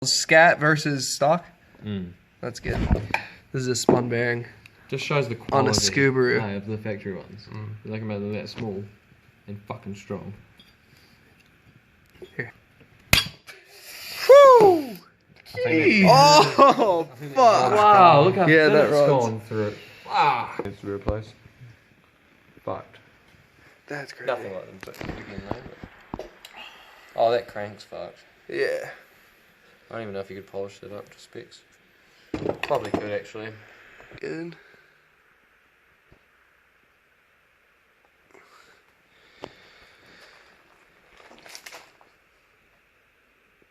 Scat versus stock. Mm. That's good. This is a spun bearing. Just shows the quality On a Subaru. of the factory ones. You like them out that small and fucking strong. Here. Woo! Oh, fuck. Wow, look how thin that it's rod's gone through it. Wow. Needs to be replaced. Fucked. That's crazy. Nothing like them, but again, though. Oh, that crank's fucked. Yeah. I don't even know if you could polish it up to specs. Probably could, actually. Good.